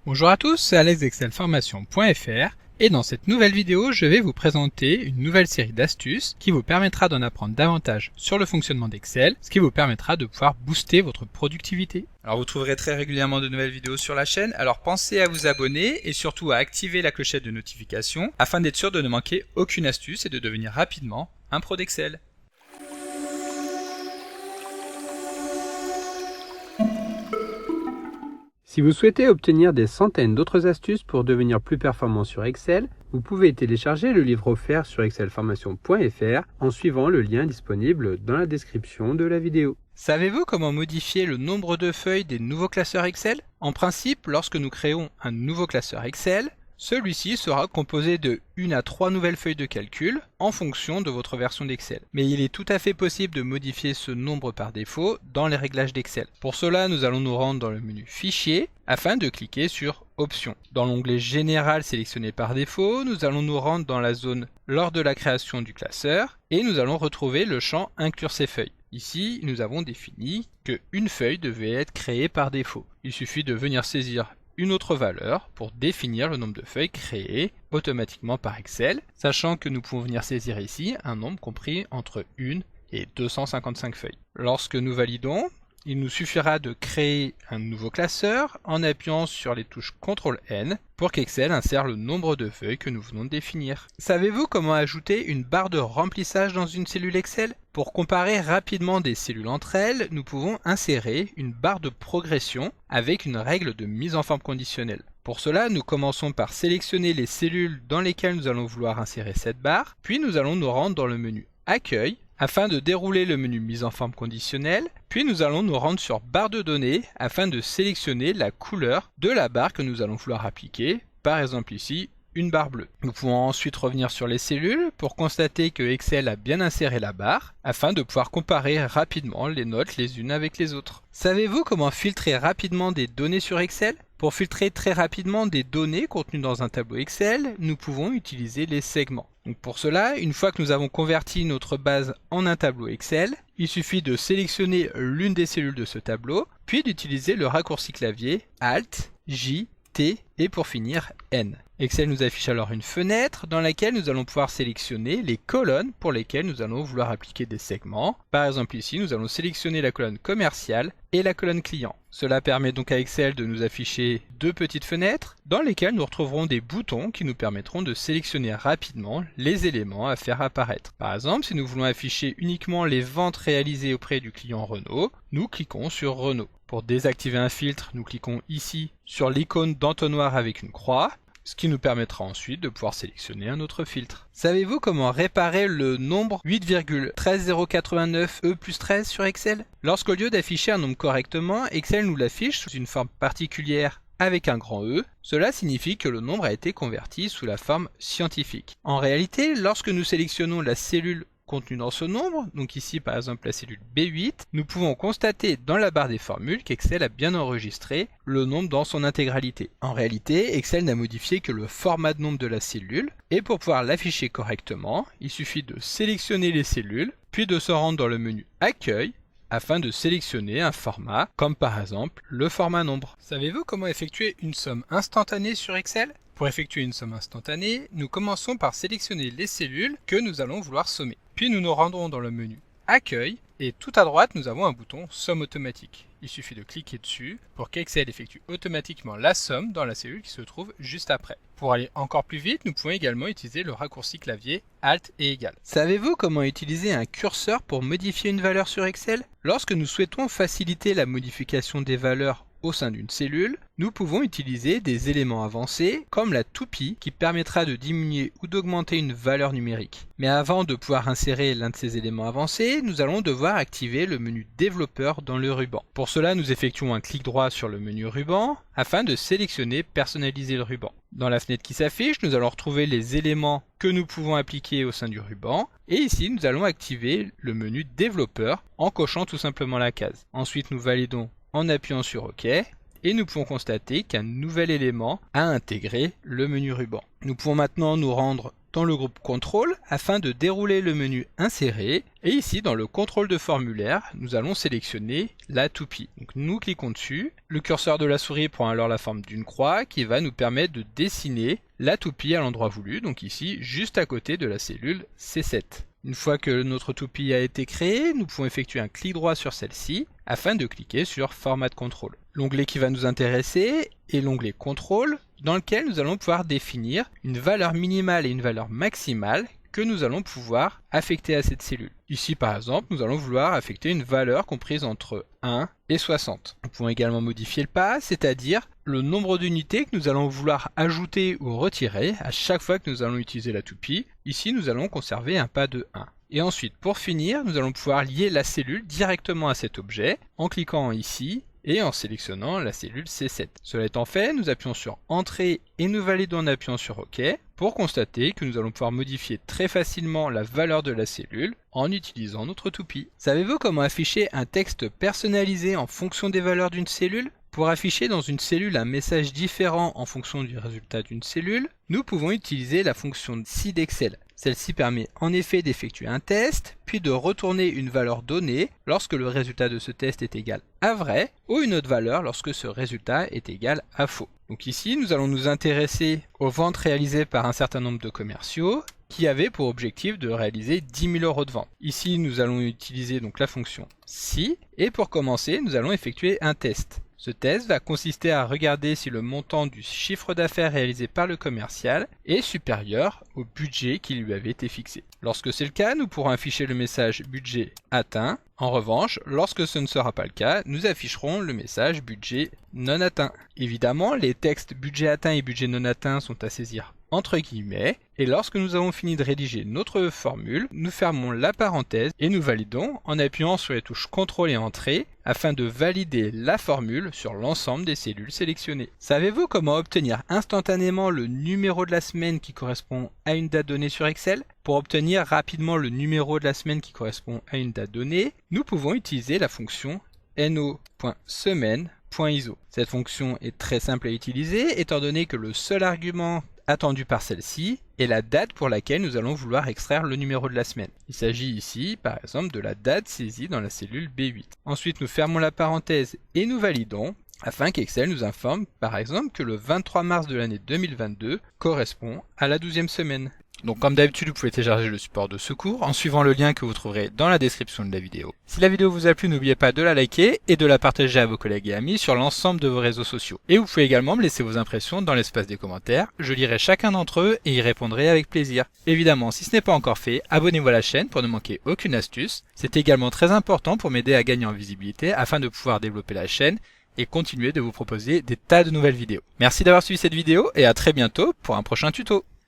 Bonjour à tous, c'est Alex d'excelformation.fr et dans cette nouvelle vidéo, je vais vous présenter une nouvelle série d'astuces qui vous permettra d'en apprendre davantage sur le fonctionnement d'Excel, ce qui vous permettra de pouvoir booster votre productivité. Alors vous trouverez très régulièrement de nouvelles vidéos sur la chaîne, alors pensez à vous abonner et surtout à activer la clochette de notification afin d'être sûr de ne manquer aucune astuce et de devenir rapidement un pro d'Excel. Si vous souhaitez obtenir des centaines d'autres astuces pour devenir plus performant sur Excel, vous pouvez télécharger le livre offert sur excelformation.fr en suivant le lien disponible dans la description de la vidéo. Savez-vous comment modifier le nombre de feuilles des nouveaux classeurs Excel? En principe, lorsque nous créons un nouveau classeur Excel, celui-ci sera composé de 1 à 3 nouvelles feuilles de calcul en fonction de votre version d'Excel. Mais il est tout à fait possible de modifier ce nombre par défaut dans les réglages d'Excel. Pour cela, nous allons nous rendre dans le menu Fichier afin de cliquer sur Options. Dans l'onglet Général sélectionné par défaut, nous allons nous rendre dans la zone Lors de la création du classeur et nous allons retrouver le champ Inclure ces feuilles. Ici, nous avons défini qu'une feuille devait être créée par défaut. Il suffit de venir saisir une autre valeur pour définir le nombre de feuilles créées automatiquement par Excel, sachant que nous pouvons venir saisir ici un nombre compris entre 1 et 255 feuilles. Lorsque nous validons, il nous suffira de créer un nouveau classeur en appuyant sur les touches CTRL-N pour qu'Excel insère le nombre de feuilles que nous venons de définir. Savez-vous comment ajouter une barre de remplissage dans une cellule Excel? Pour comparer rapidement des cellules entre elles, nous pouvons insérer une barre de progression avec une règle de mise en forme conditionnelle. Pour cela, nous commençons par sélectionner les cellules dans lesquelles nous allons vouloir insérer cette barre, puis nous allons nous rendre dans le menu Accueil, afin de dérouler le menu mise en forme conditionnelle, puis nous allons nous rendre sur barre de données afin de sélectionner la couleur de la barre que nous allons vouloir appliquer, par exemple ici une barre bleue. Nous pouvons ensuite revenir sur les cellules pour constater que Excel a bien inséré la barre afin de pouvoir comparer rapidement les notes les unes avec les autres. Savez-vous comment filtrer rapidement des données sur Excel? Pour filtrer très rapidement des données contenues dans un tableau Excel, nous pouvons utiliser les segments. Donc pour cela, une fois que nous avons converti notre base en un tableau Excel, il suffit de sélectionner l'une des cellules de ce tableau, puis d'utiliser le raccourci clavier Alt, J, T et pour finir N. Excel nous affiche alors une fenêtre dans laquelle nous allons pouvoir sélectionner les colonnes pour lesquelles nous allons vouloir appliquer des segments. Par exemple ici, nous allons sélectionner la colonne commerciale et la colonne client. Cela permet donc à Excel de nous afficher deux petites fenêtres dans lesquelles nous retrouverons des boutons qui nous permettront de sélectionner rapidement les éléments à faire apparaître. Par exemple, si nous voulons afficher uniquement les ventes réalisées auprès du client Renault, nous cliquons sur Renault. Pour désactiver un filtre, nous cliquons ici sur l'icône d'entonnoir avec une croix, ce qui nous permettra ensuite de pouvoir sélectionner un autre filtre. Savez-vous comment réparer le nombre 8,13089 E plus 13 sur Excel? Lorsqu'au lieu d'afficher un nombre correctement, Excel nous l'affiche sous une forme particulière avec un grand E, cela signifie que le nombre a été converti sous la forme scientifique. En réalité, lorsque nous sélectionnons la cellule contenue dans ce nombre, donc ici par exemple la cellule B8, nous pouvons constater dans la barre des formules qu'Excel a bien enregistré le nombre dans son intégralité. En réalité, Excel n'a modifié que le format de nombre de la cellule, et pour pouvoir l'afficher correctement, il suffit de sélectionner les cellules, puis de se rendre dans le menu Accueil, afin de sélectionner un format, comme par exemple le format nombre. Savez-vous comment effectuer une somme instantanée sur Excel? Pour effectuer une somme instantanée, nous commençons par sélectionner les cellules que nous allons vouloir sommer. Puis nous nous rendrons dans le menu Accueil et tout à droite nous avons un bouton Somme automatique. Il suffit de cliquer dessus pour qu'Excel effectue automatiquement la somme dans la cellule qui se trouve juste après. Pour aller encore plus vite, nous pouvons également utiliser le raccourci clavier Alt et égal. Savez-vous comment utiliser un curseur pour modifier une valeur sur Excel? Lorsque nous souhaitons faciliter la modification des valeurs au sein d'une cellule, nous pouvons utiliser des éléments avancés comme la toupie qui permettra de diminuer ou d'augmenter une valeur numérique. Mais avant de pouvoir insérer l'un de ces éléments avancés, nous allons devoir activer le menu développeur dans le ruban. Pour cela, nous effectuons un clic droit sur le menu ruban afin de sélectionner personnaliser le ruban. Dans la fenêtre qui s'affiche, nous allons retrouver les éléments que nous pouvons appliquer au sein du ruban et ici nous allons activer le menu développeur en cochant tout simplement la case. Ensuite, nous validons en appuyant sur OK et nous pouvons constater qu'un nouvel élément a intégré le menu ruban. Nous pouvons maintenant nous rendre dans le groupe Contrôle afin de dérouler le menu Insérer. Et ici, dans le contrôle de formulaire, nous allons sélectionner la toupie. Donc nous cliquons dessus. Le curseur de la souris prend alors la forme d'une croix qui va nous permettre de dessiner la toupie à l'endroit voulu, donc ici, juste à côté de la cellule C7. Une fois que notre toupie a été créée, nous pouvons effectuer un clic droit sur celle-ci afin de cliquer sur Format Contrôle. L'onglet qui va nous intéresser est l'onglet Contrôle, dans lequel nous allons pouvoir définir une valeur minimale et une valeur maximale que nous allons pouvoir affecter à cette cellule. Ici par exemple, nous allons vouloir affecter une valeur comprise entre 1 et 60. Nous pouvons également modifier le pas, c'est-à-dire le nombre d'unités que nous allons vouloir ajouter ou retirer à chaque fois que nous allons utiliser la toupie. Ici, nous allons conserver un pas de 1. Et ensuite, pour finir, nous allons pouvoir lier la cellule directement à cet objet en cliquant ici et en sélectionnant la cellule C7. Cela étant fait, nous appuyons sur Entrée et nous validons en appuyant sur OK pour constater que nous allons pouvoir modifier très facilement la valeur de la cellule en utilisant notre toupie. Savez-vous comment afficher un texte personnalisé en fonction des valeurs d'une cellule ? Pour afficher dans une cellule un message différent en fonction du résultat d'une cellule, nous pouvons utiliser la fonction si d'Excel. Celle-ci permet en effet d'effectuer un test, puis de retourner une valeur donnée lorsque le résultat de ce test est égal à vrai, ou une autre valeur lorsque ce résultat est égal à faux. Donc ici, nous allons nous intéresser aux ventes réalisées par un certain nombre de commerciaux qui avaient pour objectif de réaliser 10 000 € de vente. Ici, nous allons utiliser donc la fonction si, et pour commencer, nous allons effectuer un test. Ce test va consister à regarder si le montant du chiffre d'affaires réalisé par le commercial est supérieur au budget qui lui avait été fixé. Lorsque c'est le cas, nous pourrons afficher le message budget atteint. En revanche, lorsque ce ne sera pas le cas, nous afficherons le message budget non atteint. Évidemment, les textes budget atteint et budget non atteint sont à saisir entre guillemets, et lorsque nous avons fini de rédiger notre formule, nous fermons la parenthèse et nous validons en appuyant sur les touches CTRL et Entrée afin de valider la formule sur l'ensemble des cellules sélectionnées. Savez-vous comment obtenir instantanément le numéro de la semaine qui correspond à une date donnée sur Excel ? Pour obtenir rapidement le numéro de la semaine qui correspond à une date donnée, nous pouvons utiliser la fonction no.semaine.iso. Cette fonction est très simple à utiliser étant donné que le seul argument attendu par celle-ci est la date pour laquelle nous allons vouloir extraire le numéro de la semaine. Il s'agit ici, par exemple, de la date saisie dans la cellule B8. Ensuite, nous fermons la parenthèse et nous validons afin qu'Excel nous informe, par exemple, que le 23 mars de l'année 2022 correspond à la 12e semaine. Donc comme d'habitude, vous pouvez télécharger le support de secours en suivant le lien que vous trouverez dans la description de la vidéo. Si la vidéo vous a plu, n'oubliez pas de la liker et de la partager à vos collègues et amis sur l'ensemble de vos réseaux sociaux. Et vous pouvez également me laisser vos impressions dans l'espace des commentaires, je lirai chacun d'entre eux et y répondrai avec plaisir. Évidemment, si ce n'est pas encore fait, abonnez-vous à la chaîne pour ne manquer aucune astuce. C'est également très important pour m'aider à gagner en visibilité afin de pouvoir développer la chaîne et continuer de vous proposer des tas de nouvelles vidéos. Merci d'avoir suivi cette vidéo et à très bientôt pour un prochain tuto.